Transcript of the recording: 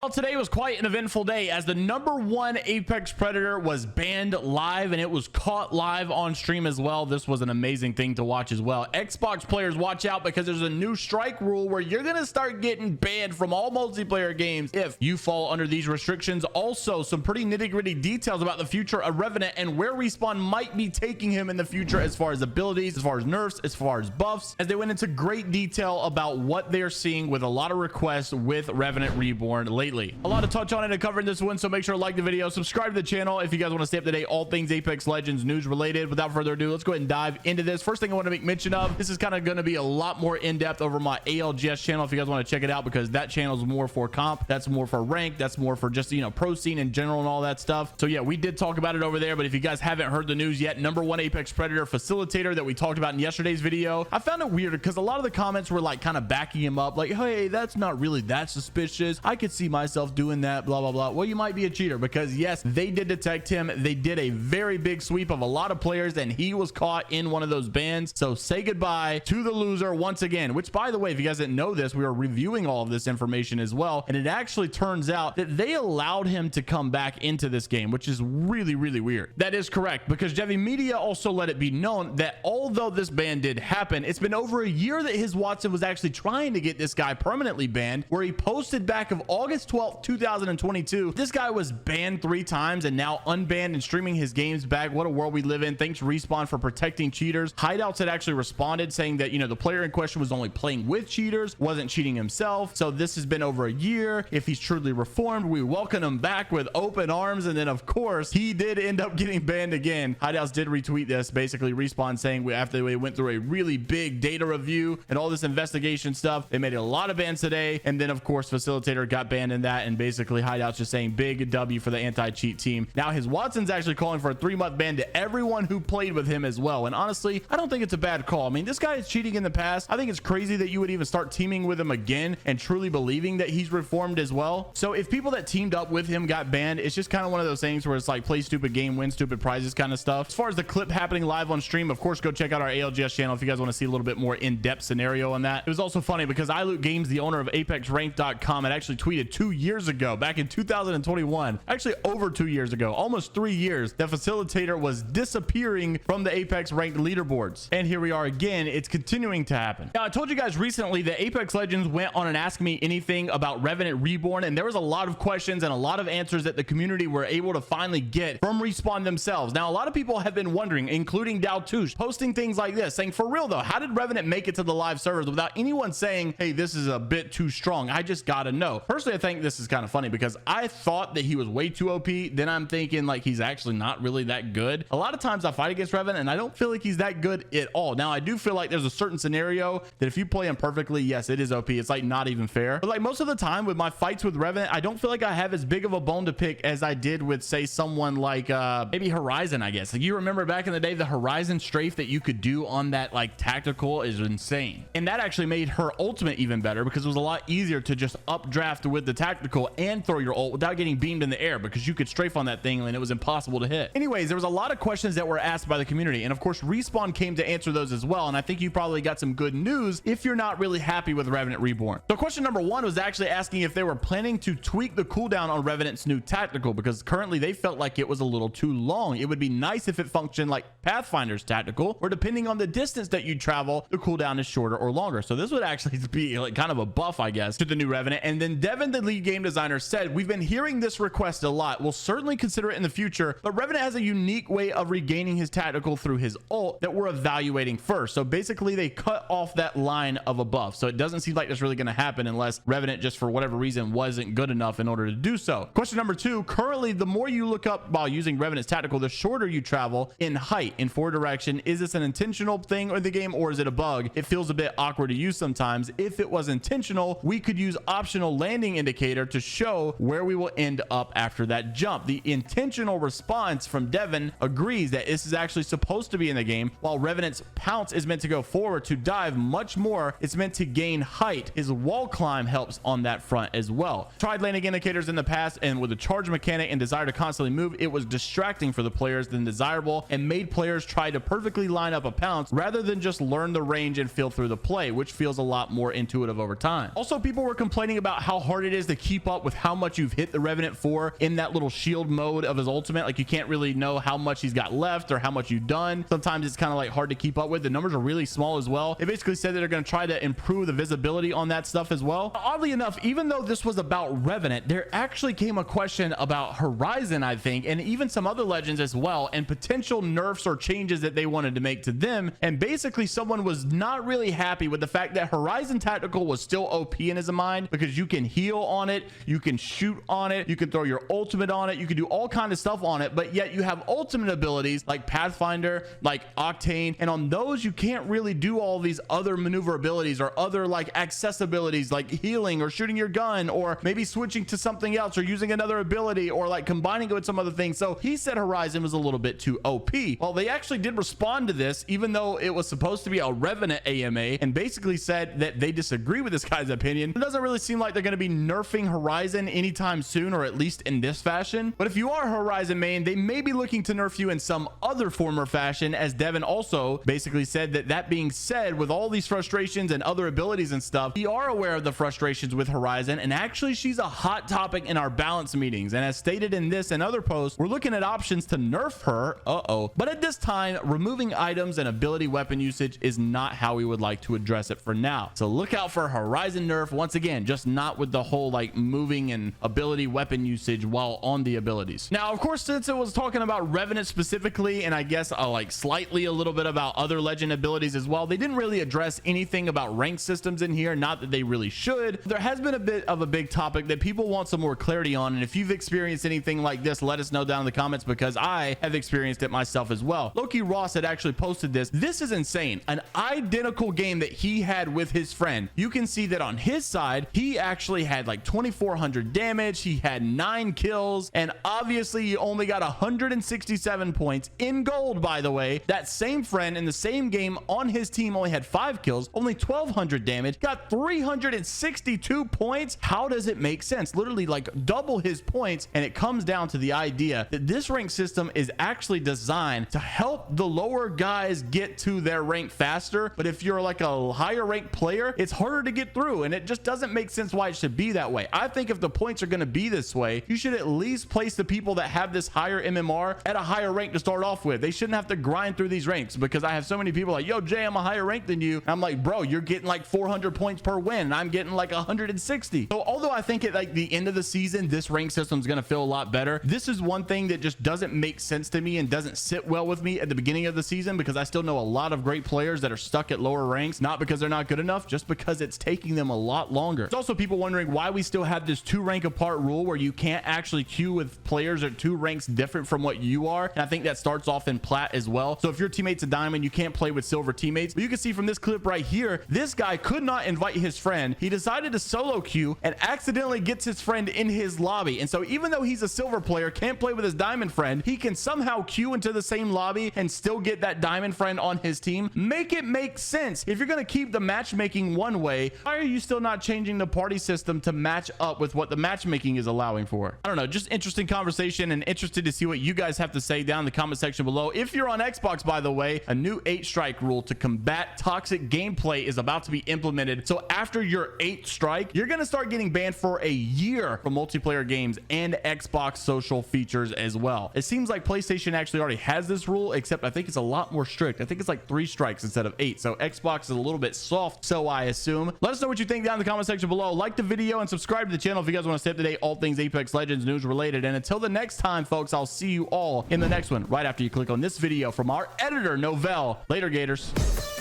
Well, today was quite an eventful day as the #1 Apex Predator was banned live and it was caught live on stream as well. This was an amazing thing to watch as well. Xbox players, watch out because there's a new strike rule where you're going to start getting banned from all multiplayer games if you fall under these restrictions. Also, some pretty nitty-gritty details about the future of Revenant and where Respawn might be taking him in the future as far as abilities, as far as nerfs, as far as buffs, as they went into great detail about what they're seeing with a lot of requests with Revenant Reborn lately. A lot to touch on and cover in this one, so make sure to like the video, subscribe to the channel if you guys want to stay up to date all things Apex Legends news related. Without further ado, let's go ahead and dive into this. First thing I want to make mention of, this is kind of going to be a lot more in-depth over my ALGS channel if you guys want to check it out, because that channel is more for comp, that's more for rank, that's more for just, you know, pro scene in general and all that stuff. So yeah, we did talk about it over there, but if you guys haven't heard the news yet, #1 Apex Predator facilitator that we talked about in yesterday's video, I found it weird because a lot of the comments were like kind of backing him up, like, hey, that's not really that suspicious, I could see myself doing that, blah blah blah. Well, you might be a cheater, because yes, they did detect him. They did a very big sweep of a lot of players and he was caught in one of those bans. So say goodbye to the loser once again, which, by the way, if you guys didn't know this, we were reviewing all of this information as well, and it actually turns out that they allowed him to come back into this game, which is really weird. That is correct, because JMeyels also let it be known that although this ban did happen, it's been over a year that his Watson was actually trying to get this guy permanently banned, where he posted back of August 12th 2022 this guy was banned 3 times and now unbanned and streaming his games back. What a world we live in. Thanks Respawn for protecting cheaters. Hideouts had actually responded saying that, you know, the player in question was only playing with cheaters, wasn't cheating himself. So this has been over a year. If he's truly reformed, we welcome him back with open arms. And then of course he did end up getting banned again. Hideouts did retweet this, basically Respawn saying after they went through a really big data review and all this investigation stuff, they made a lot of bans today. And then of course facilitator got banned in that, and basically Hideouts just saying big W for the anti-cheat team. Now his Watson's actually calling for a 3-month ban to everyone who played with him as well, and honestly I don't think it's a bad call. I mean, this guy is cheating in the past. I think it's crazy that you would even start teaming with him again and truly believing that he's reformed as well. So if people that teamed up with him got banned, it's just kind of one of those things where it's like play stupid game, win stupid prizes kind of stuff. As far as the clip happening live on stream, of course go check out our ALGS channel if you guys want to see a little bit more in-depth scenario on that. It was also funny because iLoot Games, the owner of ApexRank.com, had actually tweeted 2 years ago, back in 2021, actually over 2 years ago, almost 3 years, the facilitator was disappearing from the Apex ranked leaderboards, and here we are again. It's continuing to happen. Now I told you guys recently that Apex Legends went on an Ask Me Anything about Revenant Reborn, and there was a lot of questions and a lot of answers that the community were able to finally get from Respawn themselves. Now a lot of people have been wondering, including Dowtouche, posting things like this saying, for real though, how did Revenant make it to the live servers without anyone saying, hey, this is a bit too strong, I just gotta know? Personally, I think this is kind of funny because I thought that he was way too OP. Then I'm thinking like he's actually not really that good. A lot of times I fight against Revenant and I don't feel like he's that good at all. Now I do feel like there's a certain scenario that if you play him perfectly, yes, it is OP. It's like not even fair. But like most of the time with my fights with Revenant, I don't feel like I have as big of a bone to pick as I did with, say, someone like maybe Horizon, I guess. Like, you remember back in the day, the Horizon strafe that you could do on that like tactical is insane. And that actually made her ultimate even better because it was a lot easier to just updraft with the tactical and throw your ult without getting beamed in the air, because you could strafe on that thing and it was impossible to hit. Anyways, there was a lot of questions that were asked by the community, and of course Respawn came to answer those as well. And I think you probably got some good news if you're not really happy with Revenant Reborn. So question #1 was actually asking if they were planning to tweak the cooldown on Revenant's new tactical, because currently they felt like it was a little too long. It would be nice if it functioned like Pathfinder's tactical, where depending on the distance that you travel, the cooldown is shorter or longer. So this would actually be like kind of a buff, I guess, to the new Revenant. And then Devin, the lead game designer, said, we've been hearing this request a lot. We'll certainly consider it in the future, but Revenant has a unique way of regaining his tactical through his ult that we're evaluating first. So basically they cut off that line of a buff. So it doesn't seem like that's really going to happen unless Revenant just for whatever reason wasn't good enough in order to do so. Question #2, currently the more you look up while using Revenant's tactical, the shorter you travel in height in forward direction. Is this an intentional thing in the game or is it a bug? It feels a bit awkward to use sometimes. If it was intentional, we could use optional landing indicator to show where we will end up after that jump. The intentional response from Devin agrees that this is actually supposed to be in the game. While Revenant's pounce is meant to go forward to dive much more, it's meant to gain height. His wall climb helps on that front as well. Tried landing indicators in the past, and with the charge mechanic and desire to constantly move, it was distracting for the players than desirable, and made players try to perfectly line up a pounce rather than just learn the range and feel through the play, which feels a lot more intuitive over time. Also, people were complaining about how hard it is to keep up with how much you've hit the Revenant for in that little shield mode of his ultimate. Like, you can't really know how much he's got left or how much you've done. Sometimes it's kind of like hard to keep up with. The numbers are really small as well. They basically said that they're going to try to improve the visibility on that stuff as well. Oddly enough, even though this was about Revenant, there actually came a question about Horizon, I think, and even some other legends as well, and potential nerfs or changes that they wanted to make to them. And basically someone was not really happy with the fact that Horizon Tactical was still OP in his mind, because you can heal on it, you can shoot on it, you can throw your ultimate on it, you can do all kinds of stuff on it, but yet you have ultimate abilities like Pathfinder, like Octane, and on those you can't really do all these other maneuverabilities or other like accessibilities like healing or shooting your gun or maybe switching to something else or using another ability or like combining it with some other thing. So he said Horizon was a little bit too OP. Well, they actually did respond to this, even though it was supposed to be a Revenant AMA, and basically said that they disagree with this guy's opinion. It doesn't really seem like they're going to be nerfing Horizon anytime soon, or at least in this fashion. But if you are a Horizon main, they may be looking to nerf you in some other form or fashion, as Devin also basically said that being said, with all these frustrations and other abilities and stuff, we are aware of the frustrations with Horizon, and actually she's a hot topic in our balance meetings. And as stated in this and other posts, we're looking at options to nerf her. But at this time, removing items and ability weapon usage is not how we would like to address it for now. So look out for Horizon nerf once again, just not with the whole like moving and ability weapon usage while on the abilities. Now, of course, since it was talking about Revenant specifically, and I guess like slightly a little bit about other legend abilities as well, they didn't really address anything about rank systems in here. Not that they really should. There has been a bit of a big topic that people want some more clarity on, and if you've experienced anything like this, let us know down in the comments, because I have experienced it myself as well. Loki Ross had actually posted this. This is insane. An identical game that he had with his friend. You can see that on his side, he actually had like 2,400 damage. He had 9 kills, and obviously he only got 167 points in gold, by the way. That same friend in the same game on his team only had 5 kills, only 1,200 damage, got 362 points. How does it make sense? Literally like double his points. And it comes down to the idea that this rank system is actually designed to help the lower guys get to their rank faster. But if you're like a higher ranked player, it's harder to get through, and it just doesn't make sense why it should be that way. I think if the points are going to be this way, you should at least place the people that have this higher MMR at a higher rank to start off with. They shouldn't have to grind through these ranks, because I have so many people like, yo, Jay, I'm a higher rank than you. And I'm like, bro, you're getting like 400 points per win, and I'm getting like 160. So although I think at like the end of the season, this rank system is going to feel a lot better, this is one thing that just doesn't make sense to me and doesn't sit well with me at the beginning of the season, because I still know a lot of great players that are stuck at lower ranks, not because they're not good enough, just because it's taking them a lot longer. There's also people wondering why we still have this 2 rank apart rule where you can't actually queue with players at 2 ranks different from what you are. And I think that starts off in plat as well. So if your teammate's a diamond, you can't play with silver teammates. But you can see from this clip right here, this guy could not invite his friend. He decided to solo queue and accidentally gets his friend in his lobby. And so even though he's a silver player, can't play with his diamond friend, he can somehow queue into the same lobby and still get that diamond friend on his team. Make it make sense. If you're going to keep the matchmaking one way, why are you still not changing the party system to match up with what the matchmaking is allowing for? I don't know, just interesting conversation, and interested to see what you guys have to say down in the comment section below. If you're on Xbox, by the way, a new 8-strike rule to combat toxic gameplay is about to be implemented. So after your 8th strike, you're going to start getting banned for a year from multiplayer games and Xbox social features as well. It seems like PlayStation actually already has this rule, except I think it's a lot more strict. I think it's like 3 strikes instead of 8. So Xbox is a little bit soft, so I assume. Let us know what you think down in the comment section below. Like the video and subscribe to the channel if you guys want to stay up to date all things Apex Legends news related. And until the next time, folks, I'll see you all in the next one right after you click on this video from our editor, Novell. Later, Gators.